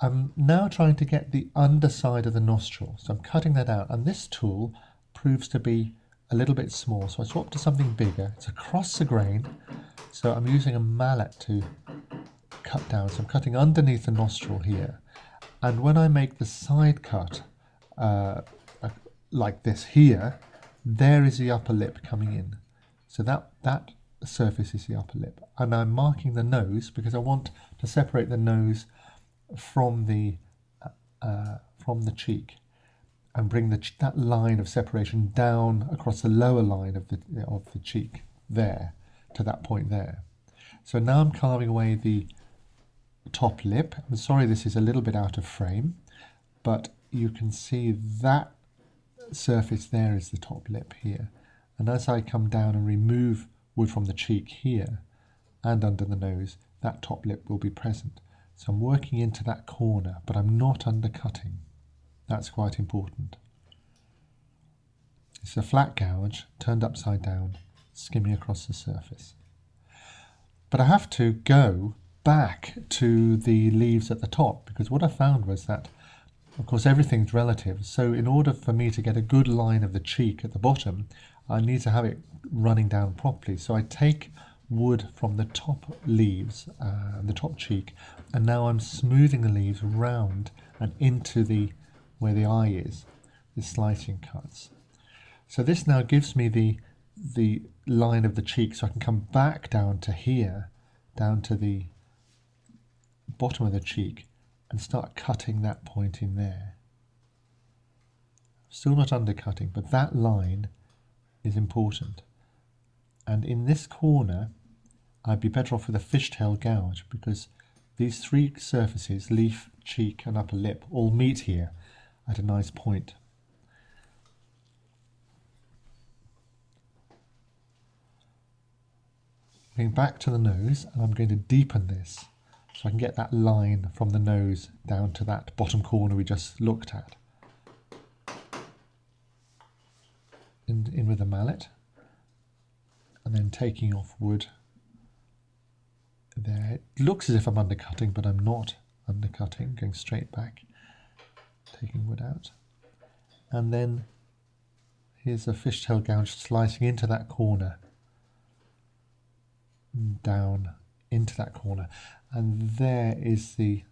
I'm now trying to get the underside of the nostril, so I'm cutting that out, and this tool proves to be a little bit small, so I swap to something bigger. It's across the grain, so I'm using a mallet to cut down. So I'm cutting underneath the nostril here, and when I make the side cut like this here, there is the upper lip coming in. So that surface is the upper lip, and I'm marking the nose because I want to separate the nose from the cheek, and bring that line of separation down across the lower line of the cheek there to that point there. So now I'm carving away the top lip. I'm sorry this is a little bit out of frame, but you can see that surface there is the top lip here, and as I come down and remove wood from the cheek here and under the nose, that top lip will be present. So I'm working into that corner, but I'm not undercutting. That's quite important. It's a flat gouge turned upside down, skimming across the surface. But I have to go back to the leaves at the top, because what I found was that, of course, everything's relative. So in order for me to get a good line of the cheek at the bottom, I need to have it running down properly. So I take wood from the top leaves, the top cheek, and now I'm smoothing the leaves round and into where the eye is, the slicing cuts. So this now gives me the line of the cheek, so I can come back down to here, down to the bottom of the cheek, and start cutting that point in there. Still not undercutting, but that line is important. And in this corner, I'd be better off with a fishtail gouge, because these three surfaces, leaf, cheek and upper lip, all meet here at a nice point. Going back to the nose, and I'm going to deepen this so I can get that line from the nose down to that bottom corner we just looked at. In with a mallet, and then taking off wood there. It looks as if I'm undercutting, but I'm not undercutting, going straight back, taking wood out. And then here's a fishtail gouge slicing into that corner, down into that corner, and there is the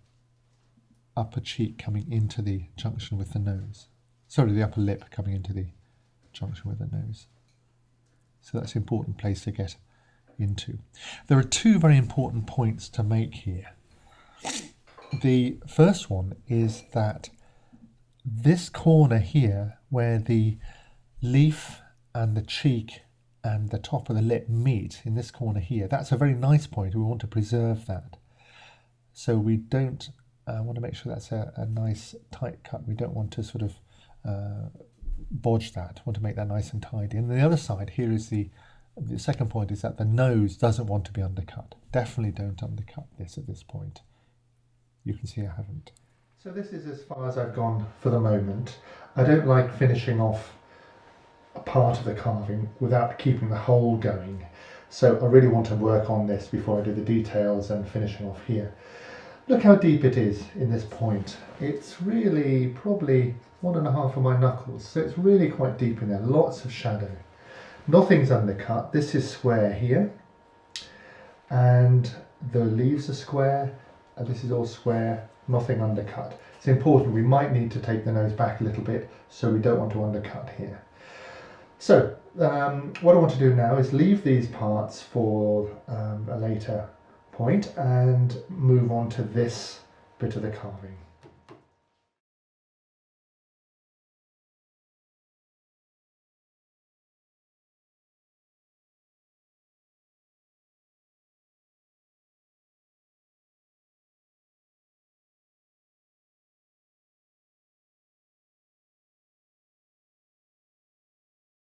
upper cheek coming into the junction with the nose. Sorry, the upper lip coming into the junction with the nose. So that's an important place to get into. There are two very important points to make here. The first one is that this corner here, where the leaf and the cheek and the top of the lip meet, in this corner here, that's a very nice point. We want to preserve that. So we don't want to make sure that's a nice tight cut. We don't want to sort of bodge that. We want to make that nice and tidy. And the other side here is the second point, is that the nose doesn't want to be undercut. Definitely don't undercut this at this point. You can see I haven't. So this is as far as I've gone for the moment. I don't like finishing off a part of the carving without keeping the whole going. So I really want to work on this before I do the details and finishing off here. Look how deep it is in this point. It's really probably 1.5 of my knuckles, so it's really quite deep in there, lots of shadow. Nothing's undercut. This is square here, and the leaves are square, and this is all square, nothing undercut. It's important. We might need to take the nose back a little bit, so we don't want to undercut here. So what I want to do now is leave these parts for a later point and move on to this bit of the carving.